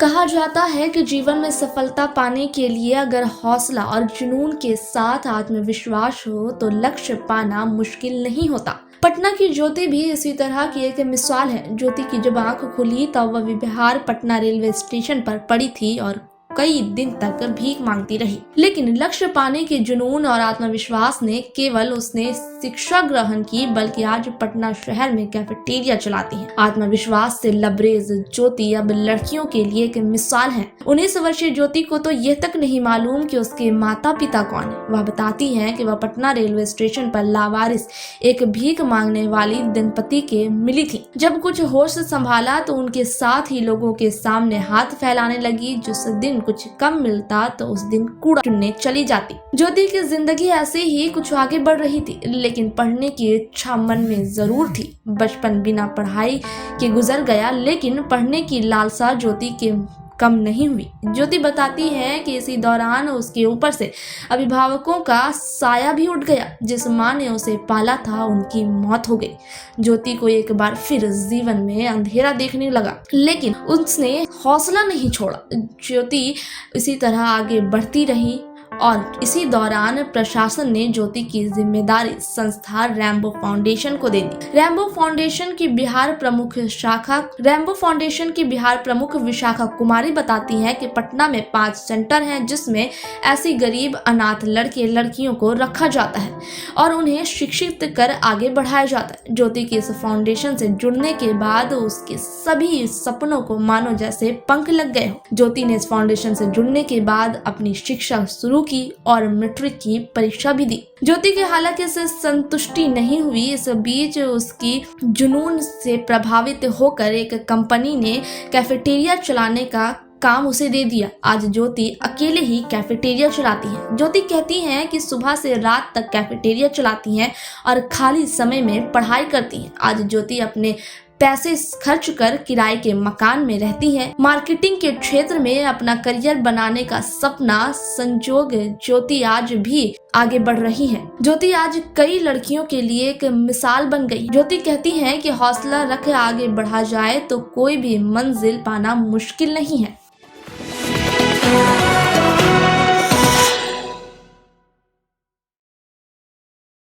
कहा जाता है कि जीवन में सफलता पाने के लिए अगर हौसला और जुनून के साथ आत्मविश्वास हो तो लक्ष्य पाना मुश्किल नहीं होता। पटना की ज्योति भी इसी तरह की एक मिसाल है। ज्योति की जब आंख खुली तब वह बिहार पटना रेलवे स्टेशन पर पड़ी थी और कई दिन तक भीख मांगती रही, लेकिन लक्ष्य पाने के जुनून और आत्मविश्वास ने केवल उसने शिक्षा ग्रहण की बल्कि आज पटना शहर में कैफेटेरिया चलाती है। आत्मविश्वास से लबरेज ज्योति अब लड़कियों के लिए एक मिसाल है। 19 वर्षीय ज्योति को तो यह तक नहीं मालूम कि उसके माता पिता कौन है। वह बताती है कि वह पटना रेलवे स्टेशन पर लावारिस एक भीख मांगने वाली दंपति के मिली थी। जब कुछ होश संभाला तो उनके साथ ही लोगों के सामने हाथ फैलाने लगी। जिस दिन कुछ कम मिलता तो उस दिन कूड़ा चुनने चली जाती। ज्योति की जिंदगी ऐसे ही कुछ आगे बढ़ रही थी, लेकिन पढ़ने की इच्छा मन में जरूर थी। बचपन बिना पढ़ाई के गुजर गया, लेकिन पढ़ने की लालसा ज्योति के कम नहीं हुई। ज्योति बताती है कि इसी दौरान उसके ऊपर से अभिभावकों का साया भी उठ गया। जिस माँ ने उसे पाला था उनकी मौत हो गई। ज्योति को एक बार फिर जीवन में अंधेरा देखने लगा, लेकिन उसने हौसला नहीं छोड़ा। ज्योति इसी तरह आगे बढ़ती रही और इसी दौरान प्रशासन ने ज्योति की जिम्मेदारी संस्था रैम्बो फाउंडेशन को दे दी। रैम्बो फाउंडेशन की बिहार प्रमुख विशाखा कुमारी बताती है कि पटना में 5 सेंटर हैं जिसमें ऐसी गरीब अनाथ लड़के लड़कियों को रखा जाता है और उन्हें शिक्षित कर आगे बढ़ाया जाता है। ज्योति के इस फाउंडेशन से जुड़ने के बाद उसके सभी सपनों को मानो जैसे पंख लग गए हो। ज्योति ने इस फाउंडेशन से जुड़ने के बाद अपनी शिक्षा शुरू की और मैट्रिक की परीक्षा भी दी। ज्योति के हालांकि इससे संतुष्टि नहीं हुई। इस बीच उसकी जुनून से प्रभावित होकर एक कंपनी ने कैफेटेरिया चलाने का काम उसे दे दिया। आज ज्योति अकेले ही कैफेटेरिया चलाती है। ज्योति कहती हैं कि सुबह से रात तक कैफेटेरिया चलाती हैं और खाली समय में पढ़ाई करती हैं। आज ज्योति अपने पैसे खर्च कर किराए के मकान में रहती है। मार्केटिंग के क्षेत्र में अपना करियर बनाने का सपना संजोग ज्योति आज भी आगे बढ़ रही है। ज्योति आज कई लड़कियों के लिए एक मिसाल बन गई। ज्योति कहती है कि हौसला रख आगे बढ़ा जाए तो कोई भी मंजिल पाना मुश्किल नहीं है।